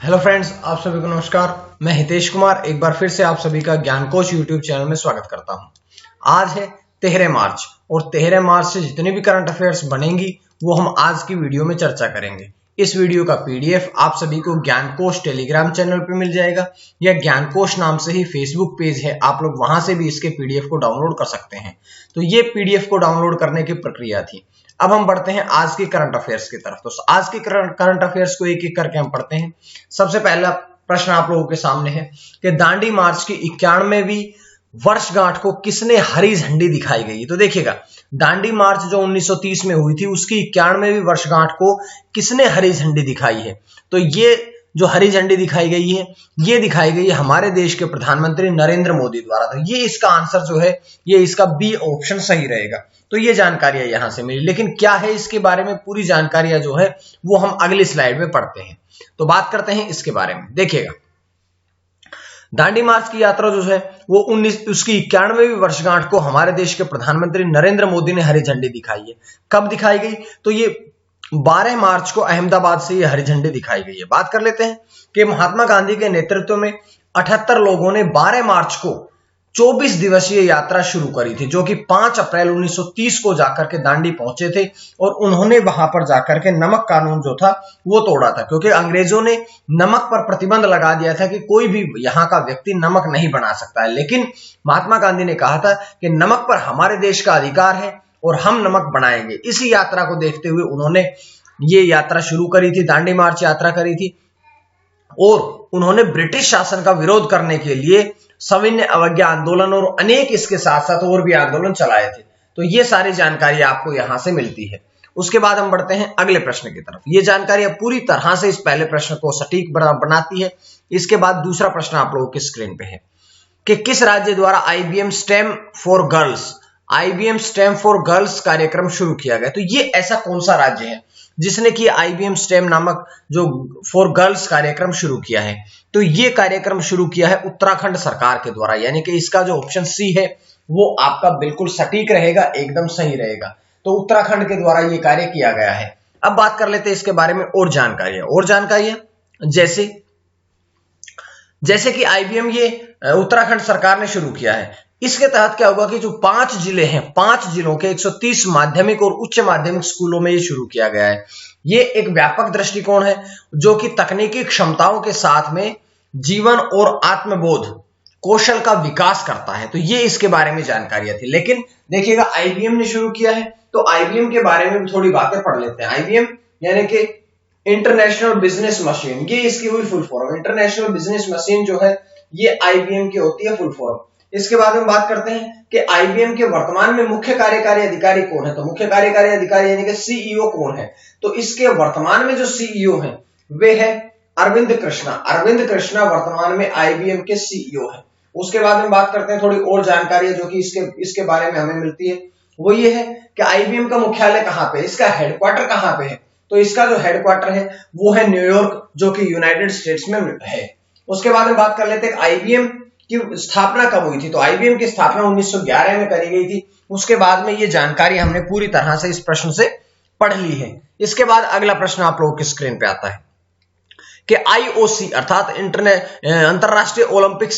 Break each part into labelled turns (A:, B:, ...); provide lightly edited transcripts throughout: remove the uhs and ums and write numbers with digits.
A: Hello friends, आप सभी को नमस्कार। मैं हितेश कुमार एक बार फिर से आप सभी का ज्ञान कोश यूट्यूब चैनल में स्वागत करता हूं। आज है 13 मार्च और 13 मार्च से जितने भी करंट अफेयर्स बनेंगी वो हम आज की वीडियो में चर्चा करेंगे। इस वीडियो का पीडीएफ आप सभी को ज्ञान कोश टेलीग्राम चैनल पे मिल जाएगा या ज्ञान कोश नाम से ही फेसबुक पेज है, आप लोग वहां से भी इसके पीडीएफ को डाउनलोड कर सकते हैं। तो ये पीडीएफ को डाउनलोड करने की प्रक्रिया थी। अब हम बढ़ते हैं आज के करंट अफेयर्स की तरफ। तो आज के करंट अफेयर्स को एक एक करके हम पढ़ते हैं। सबसे पहला प्रश्न आप लोगों के सामने है कि दांडी मार्च की 91वीं वर्षगांठ को किसने हरी झंडी दिखाई गई। तो देखिएगा, दांडी मार्च जो 1930 में हुई थी उसकी 91वीं वर्षगांठ को किसने हरी झंडी दिखाई है। तो ये जो हरी झंडी दिखाई गई है ये दिखाई गई है हमारे देश के प्रधानमंत्री नरेंद्र मोदी द्वारा। तो ये इसका आंसर जो है ये इसका बी ऑप्शन सही रहेगा। तो ये जानकारियां यहां से मिली, लेकिन क्या है इसके बारे में पूरी जानकारियां जो है वो हम अगली स्लाइड में पढ़ते हैं। तो बात करते हैं इसके बारे में। देखिएगा, दांडी मार्च की यात्रा जो है वो उसकी 91वीं वर्षगांठ को हमारे देश के प्रधानमंत्री नरेंद्र मोदी ने हरी झंडी दिखाई है। कब दिखाई गई? तो ये 12 मार्च को अहमदाबाद से ये हरी झंडी दिखाई गई है। बात कर लेते हैं कि महात्मा गांधी के नेतृत्व में 78 लोगों ने 12 मार्च को 24 दिवसीय यात्रा शुरू करी थी, जो कि 5 अप्रैल 1930 को जाकर के दांडी पहुंचे थे और उन्होंने वहां पर जाकर के नमक कानून जो था वो तोड़ा था, क्योंकि अंग्रेजों ने नमक पर प्रतिबंध लगा दिया था कि कोई भी यहाँ का व्यक्ति नमक नहीं बना सकता है। लेकिन महात्मा गांधी ने कहा था कि नमक पर हमारे देश का अधिकार है और हम नमक बनाएंगे। इसी यात्रा को देखते हुए उन्होंने ये यात्रा शुरू करी थी, दांडी मार्च यात्रा करी थी और उन्होंने ब्रिटिश शासन का विरोध करने के लिए सविनय अवज्ञा आंदोलन और अनेक इसके साथ साथ और भी आंदोलन चलाए थे। तो ये सारी जानकारी आपको यहां से मिलती है। उसके बाद हम बढ़ते हैं अगले प्रश्न की तरफ। ये जानकारी पूरी तरह से इस पहले प्रश्न को सटीक बनाती है। इसके बाद दूसरा प्रश्न आप लोगों की स्क्रीन पे है कि किस राज्य द्वारा आईबीएम स्टेम फॉर गर्ल्स कार्यक्रम शुरू किया गया। तो ये ऐसा कौन सा राज्य है जिसने कि आईबीएम स्टेम नामक जो फॉर गर्ल्स कार्यक्रम शुरू किया है? तो ये कार्यक्रम शुरू किया है उत्तराखंड सरकार के द्वारा, यानी कि इसका जो ऑप्शन सी है वो आपका बिल्कुल सटीक रहेगा, एकदम सही रहेगा। तो उत्तराखंड के द्वारा ये कार्य किया गया है। अब बात कर लेते हैं इसके बारे में और जानकारियां जैसे कि आईबीएम ये उत्तराखंड सरकार ने शुरू किया है। इसके तहत क्या होगा कि जो 5 जिले हैं, 5 जिलों के 130 माध्यमिक और उच्च माध्यमिक स्कूलों में ये शुरू किया गया है। ये एक व्यापक दृष्टिकोण है जो कि तकनीकी क्षमताओं के साथ में जीवन और आत्मबोध कौशल का विकास करता है। तो ये इसके बारे में जानकारियां थी। लेकिन देखिएगा, आईबीएम ने शुरू किया है तो आईबीएम के बारे में थोड़ी बातें पढ़ लेते हैं। आईबीएम यानी कि इंटरनेशनल बिजनेस मशीन, ये इसकी हुई full form. International business machine जो है ये आईबीएम की होती है फुल फॉर्म। इसके बाद में बात करते हैं कि आईबीएम के वर्तमान में मुख्य कार्यकारी अधिकारी कौन है। तो मुख्य कार्यकारी अधिकारी यानी कि सीईओ कौन है? तो इसके वर्तमान में जो सीईओ है वे है अरविंद कृष्णा वर्तमान में आईबीएम के सीईओ है। उसके बाद में बात करते हैं थोड़ी और जानकारी जो कि इसके बारे में हमें मिलती है, वो ये है कि आईबीएम का मुख्यालय कहां पे है, इसका हेडक्वार्टर कहां पे है। तो इसका जो हेडक्वार्टर है वो है न्यूयॉर्क, जो कि यूनाइटेड स्टेट्स में है। उसके बाद में बात कर लेते हैं आईबीएम की स्थापना कब हुई थी। तो आईबीएम की स्थापना 1911 में करी गई थी। उसके बाद में ये जानकारी हमने पूरी तरह से इस प्रश्न से पढ़ ली है। इसके बाद अगला प्रश्न आप लोगों की स्क्रीन पे आता है कि आईओसी अर्थात अंतरराष्ट्रीय ओलंपिक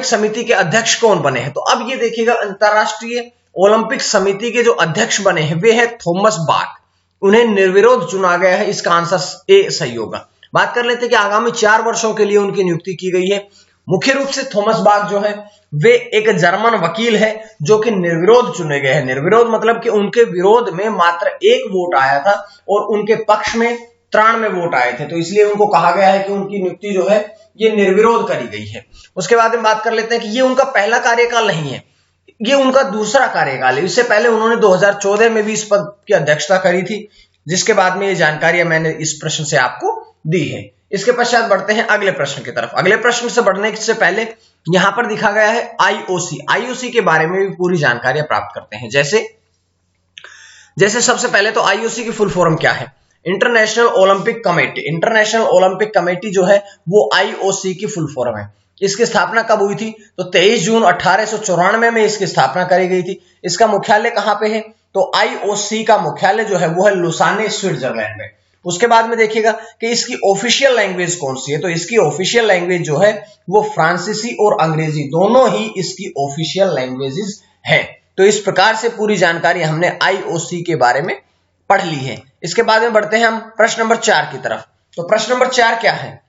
A: समिति के अध्यक्ष कौन बने हैं। तो अब ये देखिएगा, अंतरराष्ट्रीय ओलंपिक समिति के जो अध्यक्ष बने हैं वे हैं थॉमस बाक। उन्हें निर्विरोध चुना गया है। इसका आंसर ए सही होगा। बात कर लेते हैं कि आगामी 4 वर्षों के लिए उनकी नियुक्ति की गई है। मुख्य रूप से थॉमस बाक जो है वे एक जर्मन वकील है जो कि निर्विरोध चुने गए हैं। निर्विरोध मतलब कि उनके विरोध में मात्र 1 वोट आया था और उनके पक्ष में 93 वोट आए थे। तो इसलिए उनको कहा गया है कि उनकी नियुक्ति जो है ये निर्विरोध करी गई है। उसके बाद में बात कर लेते हैं कि ये उनका पहला कार्यकाल नहीं है, ये उनका दूसरा कार्यकाल है। इससे पहले उन्होंने 2014 में भी इस पद की अध्यक्षता करी थी, जिसके बाद में ये जानकारियां मैंने इस प्रश्न से आपको दी है। इसके पश्चात बढ़ते हैं अगले प्रश्न की तरफ। अगले प्रश्न से बढ़ने से पहले यहां पर दिखा गया है आईओसी के बारे में भी पूरी जानकारियां प्राप्त करते हैं। जैसे सबसे पहले तो आईओसी की फुल फॉर्म क्या है? इंटरनेशनल ओलंपिक कमेटी जो है वो आईओसी की फुल फॉर्म है। इसकी स्थापना कब हुई थी? तो 23 जून 1894 में इसकी स्थापना करी गई थी। इसका मुख्यालय कहां पे है? तो आईओसी का मुख्यालय जो है वो है लुसाने, स्विट्जरलैंड में। उसके बाद में देखिएगा कि इसकी ऑफिशियल लैंग्वेज कौन सी है, तो इसकी ऑफिशियल लैंग्वेज जो है वो फ्रांसीसी और अंग्रेजी दोनों ही इसकी ऑफिशियल लैंग्वेजेस है। तो इस प्रकार से पूरी जानकारी हमने IOC के बारे में पढ़ ली है। इसके बाद में बढ़ते हैं हम प्रश्न नंबर 4 की तरफ। तो प्रश्न नंबर 4 क्या है?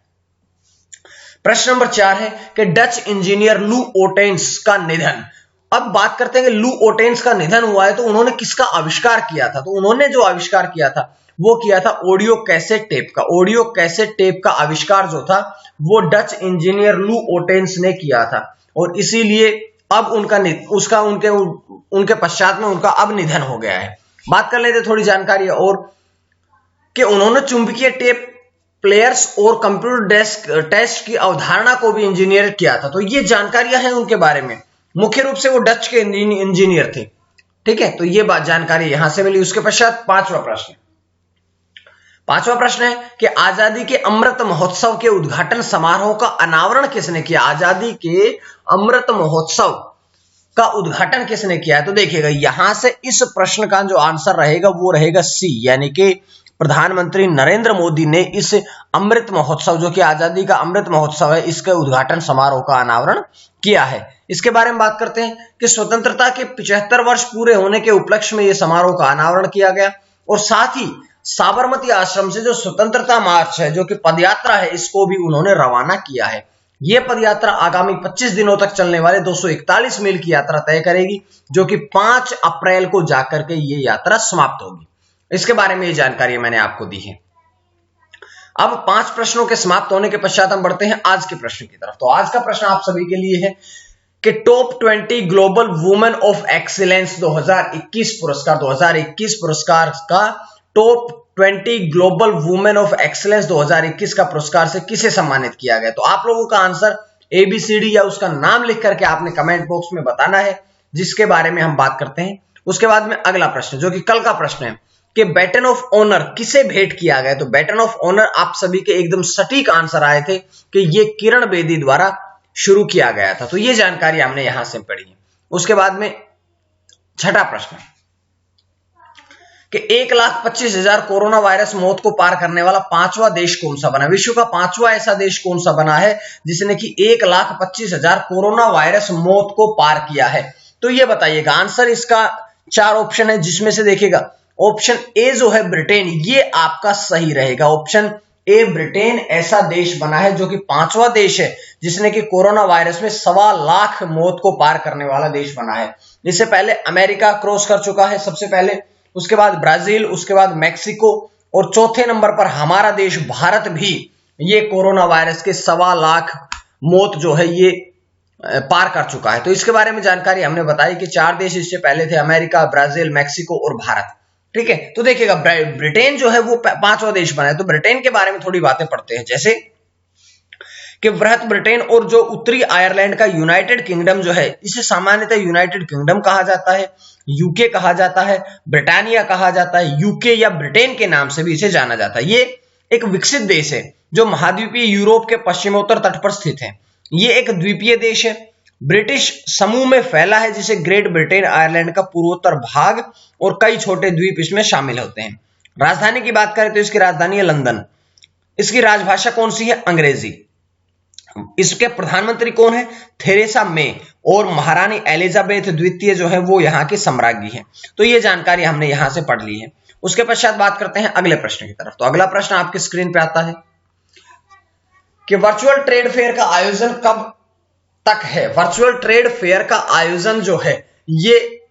A: प्रश्न नंबर 4 है कि डच इंजीनियर लू ओटेंस का निधन। अब बात करते हैं कि लू ओटेंस का निधन हुआ है तो उन्होंने किसका आविष्कार किया था? तो उन्होंने जो आविष्कार किया था वो किया था ऑडियो कैसेट टेप का। ऑडियो कैसेट टेप का आविष्कार जो था वो डच इंजीनियर लू ओटेंस ने किया था और इसीलिए अब उनके पश्चात में उनका अब निधन हो गया है। बात कर लेते थोड़ी जानकारी और कि उन्होंने चुंबकीय टेप प्लेयर्स और कंप्यूटर डेस्क टेस्ट की अवधारणा को भी इंजीनियर किया था। तो ये जानकारियां हैं उनके बारे में। मुख्य रूप से वो डच के इंजीनियर थे। ठीक है, तो ये बात जानकारी यहां से मिली। उसके पश्चात पांचवा प्रश्न है कि आजादी के अमृत महोत्सव के उद्घाटन समारोह का अनावरण किसने किया? आजादी के अमृत महोत्सव का उद्घाटन किसने किया? तो देखिएगा यहां से इस प्रश्न का जो आंसर रहेगा वो रहेगा सी, यानी कि प्रधानमंत्री नरेंद्र मोदी ने इस अमृत महोत्सव जो कि आजादी का अमृत महोत्सव है इसके उद्घाटन समारोह का अनावरण किया है। इसके बारे में बात करते हैं कि स्वतंत्रता के 75 वर्ष पूरे होने के उपलक्ष्य में यह समारोह का अनावरण किया गया और साथ ही साबरमती आश्रम से जो स्वतंत्रता मार्च है जो कि पदयात्रा है इसको भी उन्होंने रवाना किया है। यह पदयात्रा आगामी 25 दिनों तक चलने वाले 241 मील की यात्रा तय करेगी जो कि 5 अप्रैल को जाकर के ये यात्रा समाप्त होगी। इसके बारे में ये जानकारी मैंने आपको दी है। अब 5 प्रश्नों के समाप्त होने के पश्चात हम बढ़ते हैं आज के प्रश्न की तरफ। तो आज का प्रश्न आप सभी के लिए है कि top 20 global women of excellence 2021 पुरस्कार का top 20 global women of excellence 2021 का पुरस्कार से किसे सम्मानित किया गया? तो आप लोगों का आंसर ABCD या उसका नाम लिख करके आपने कमेंट बॉक्स में बताना है, जिसके बारे में हम बात करते हैं। उसके बाद में अगला प्रश्न जो कि कल का प्रश्न है कि बैटन ऑफ ऑनर किसे भेंट किया गया? तो बैटन ऑफ ऑनर आप सभी के एकदम सटीक आंसर आए थे कि ये किरण बेदी द्वारा शुरू किया गया था। तो ये जानकारी हमने यहां से पढ़ी है। उसके बाद में छठा प्रश्न कि 1,25,000 कोरोना वायरस मौत को पार करने वाला 5वां देश कौन सा बना? विश्व का 5वां ऐसा देश कौन सा बना है जिसने कि 1,25,000 कोरोना वायरस मौत को पार किया है? तो ये बताइएगा। आंसर इसका 4 ऑप्शन है जिसमें से देखिएगा ऑप्शन ए जो है ब्रिटेन, ये आपका सही रहेगा। ऑप्शन ए ब्रिटेन ऐसा देश बना है जो कि 5वां देश है जिसने कि कोरोना वायरस में 1.25 लाख मौत को पार करने वाला देश बना है। इससे पहले अमेरिका क्रॉस कर चुका है सबसे पहले, उसके बाद ब्राजील, उसके बाद मैक्सिको और चौथे नंबर पर हमारा देश भारत भी ये कोरोना वायरस के 1.25 लाख मौत जो है ये पार कर चुका है। तो इसके बारे में जानकारी हमने बताई कि 4 देश इससे पहले थे, अमेरिका, ब्राजील, मैक्सिको और भारत। ठीक है, तो देखिएगा ब्रिटेन जो है वो 5वां देश बना है। तो ब्रिटेन के बारे में थोड़ी बातें पढ़ते हैं, जैसे कि वृहत ब्रिटेन और जो उत्तरी आयरलैंड का यूनाइटेड किंगडम जो है इसे सामान्यतः यूनाइटेड किंगडम कहा जाता है, यूके कहा जाता है, ब्रिटानिया कहा जाता है, यूके या ब्रिटेन के नाम से भी इसे जाना जाता है। ये एक विकसित देश है जो महाद्वीपीय यूरोप के पश्चिमोत्तर तट पर स्थित है। ये एक द्वीपीय देश है, ब्रिटिश समूह में फैला है जिसे ग्रेट ब्रिटेन आयरलैंड का पूर्वोत्तर भाग और कई छोटे द्वीप इसमें शामिल होते हैं। राजधानी की बात करें तो इसकी राजधानी है लंदन। इसकी राजभाषा कौन सी है? अंग्रेजी। इसके प्रधानमंत्री कौन है? Theresa May. और महारानी एलिजाबेथ द्वितीय जो है वो यहाँ की सम्राज्ञी है। तो ये जानकारी हमने यहां से पढ़ ली है। उसके पश्चात बात करते हैं अगले प्रश्न की तरफ। तो अगला प्रश्न आपकी स्क्रीन पे आता है कि वर्चुअल ट्रेड फेयर का आयोजन कब तक है? वर्चुअल ट्रेड फेयर का आयोजन जो है ये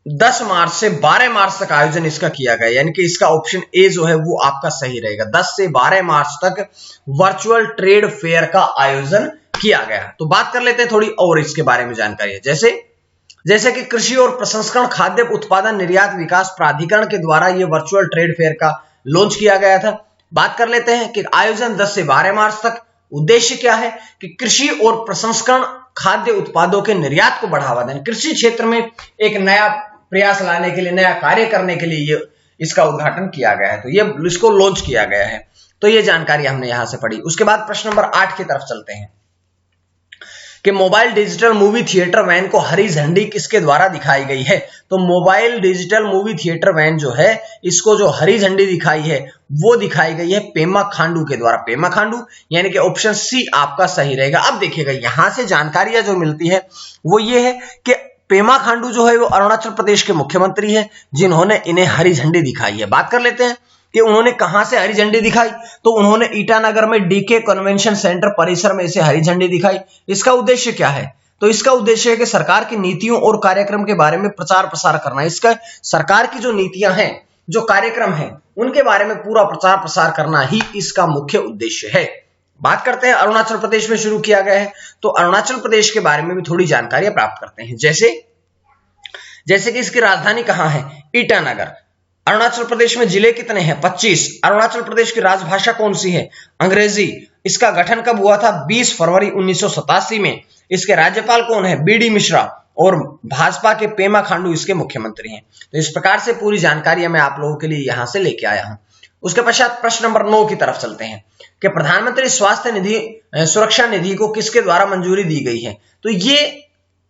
A: 10 मार्च से 12 मार्च तक आयोजन इसका किया गया, यानी कि इसका ऑप्शन ए जो है वो आपका सही रहेगा। 10 से 12 मार्च तक वर्चुअल ट्रेड फेयर का आयोजन किया गया। तो बात कर लेते हैं थोड़ी और इसके बारे में जानकारी है, जैसे कि कृषि और प्रसंस्करण खाद्य उत्पादन निर्यात विकास प्राधिकरण के द्वारा यह वर्चुअल ट्रेड फेयर का लॉन्च किया गया था। बात कर लेते हैं कि आयोजन 10 से 12 मार्च तक। उद्देश्य क्या है कि कृषि और प्रसंस्करण खाद्य उत्पादों के निर्यात को बढ़ावा देना, कृषि क्षेत्र में एक नया प्रयास लाने के लिए, नया कार्य करने के लिए ये इसका उद्घाटन किया गया है। तो ये इसको लॉन्च किया गया है। तो ये जानकारी हमने यहां से पढ़ी। उसके बाद प्रश्न नंबर 8 की तरफ चलते हैं कि mobile digital movie theatre van को हरी झंडी किसके द्वारा दिखाई गई है? तो mobile digital movie theatre van जो है, इसको जो हरी झंडी दिखाई है वो दिखाई गई है पेमा खांडू के द्वारा। पेमा खांडू यानी कि ऑप्शन सी आपका सही रहेगा। अब देखिएगा यहां से जानकारियां जो मिलती है वो ये है कि पेमा खांडू जो है वो अरुणाचल प्रदेश के मुख्यमंत्री है जिन्होंने इन्हें हरी झंडी दिखाई है। बात कर लेते हैं कि उन्होंने कहां से हरी झंडी दिखाई, तो उन्होंने ईटानगर में डीके कन्वेंशन सेंटर परिसर में इसे हरी झंडी दिखाई। इसका उद्देश्य क्या है? तो इसका उद्देश्य है कि सरकार की नीतियों और कार्यक्रम के बारे में प्रचार प्रसार करना। इसका सरकार की जो नीतियां हैं, जो कार्यक्रम हैं, उनके बारे में पूरा प्रचार प्रसार करना ही इसका मुख्य उद्देश्य है। बात करते हैं अरुणाचल प्रदेश में शुरू किया गया है, तो अरुणाचल प्रदेश के बारे में भी थोड़ी जानकारियां प्राप्त करते हैं। जैसे कि इसकी राजधानी कहां है? ईटानगर। अरुणाचल प्रदेश में जिले कितने हैं? 25। अरुणाचल प्रदेश की राजभाषा कौन सी है? अंग्रेजी। इसका गठन कब हुआ था? 20 फरवरी 1987 में। इसके राज्यपाल कौन है? बीडी मिश्रा। और भाजपा के पेमा खांडू इसके मुख्यमंत्री हैं। तो इस प्रकार से पूरी जानकारी मैं आप लोगों के लिए यहां से लेके आया हूं। उसके पश्चात प्रश्न नंबर 9 की तरफ चलते हैं कि प्रधानमंत्री स्वास्थ्य निधि सुरक्षा निधि को किसके द्वारा मंजूरी दी गई है? तो ये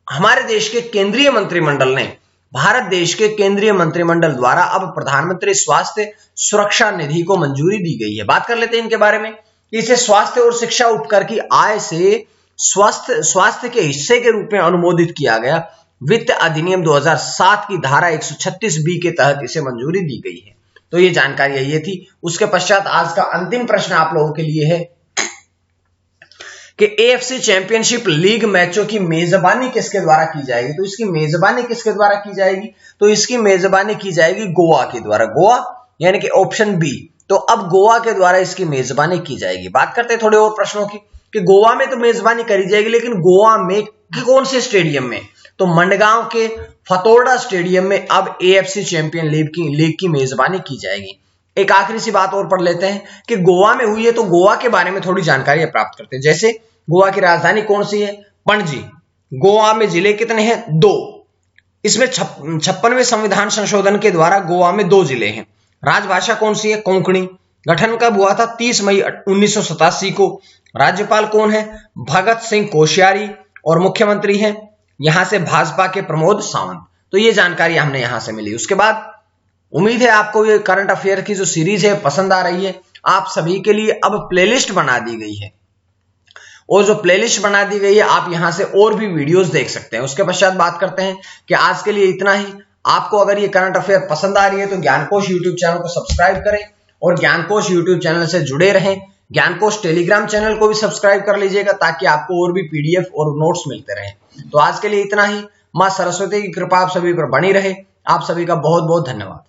A: हमारे देश के केंद्रीय मंत्रिमंडल ने, भारत देश के केंद्रीय मंत्रिमंडल द्वारा अब प्रधानमंत्री स्वास्थ्य सुरक्षा निधि को मंजूरी दी गई है। बात कर लेते हैं इनके बारे में। इसे स्वास्थ्य और शिक्षा उपकर की आय से स्वास्थ्य के हिस्से के रूप में अनुमोदित किया गया। वित्त अधिनियम 2007 की धारा 136B के तहत इसे मंजूरी दी गई है। तो ये जानकारी ये थी। उसके पश्चात आज का अंतिम प्रश्न आप लोगों के लिए है कि AFC चैंपियनशिप लीग मैचों की मेजबानी किसके द्वारा की जाएगी? तो इसकी मेजबानी किसके द्वारा की जाएगी? तो इसकी मेजबानी की जाएगी गोवा के द्वारा। गोवा यानी कि ऑप्शन बी। तो अब गोवा के द्वारा इसकी मेजबानी की जाएगी। बात करते हैं थोड़े और प्रश्नों की कि गोवा में तो मेजबानी करी जाएगी, लेकिन गोवा में कौन से स्टेडियम में? तो मंडगांव के फतोर्डा स्टेडियम में अब AFC चैंपियन लीग की मेजबानी की जाएगी। एक आखिरी सी बात और पढ़ लेते हैं कि गोवा में हुई है, तो गोवा के बारे में थोड़ी जानकारी प्राप्त करते हैं। जैसे गोवा की राजधानी कौन सी है? पणजी। गोवा में जिले कितने हैं? 2। इसमें 56वें संविधान संशोधन के द्वारा गोवा में 2 जिले हैं। राजभाषा कौन सी है? कोंकणी। गठन कब हुआ था? 30 मई 1987 को। राज्यपाल कौन है? भगत सिंह कोश्यारी। और मुख्यमंत्री हैं यहां से भाजपा के प्रमोद सावंत। तो ये जानकारी हमने यहां से मिली। उसके बाद उम्मीद है आपको ये करंट अफेयर की जो सीरीज है पसंद आ रही है। आप सभी के लिए अब प्लेलिस्ट बना दी गई है, और जो प्लेलिस्ट बना दी गई है आप यहां से और भी वीडियोस देख सकते हैं। उसके पश्चात बात करते हैं कि आज के लिए इतना ही। आपको अगर ये करंट अफेयर पसंद आ रही है तो ज्ञानकोश यूट्यूब चैनल को सब्सक्राइब करें और ज्ञानकोश यूट्यूब चैनल से जुड़े रहें। ज्ञानकोश टेलीग्राम चैनल को भी सब्सक्राइब कर लीजिएगा ताकि आपको और भी PDF और नोट्स मिलते रहें। तो आज के लिए इतना ही। मां सरस्वती की कृपा आप सभी पर बनी रहे। आप सभी का बहुत बहुत धन्यवाद।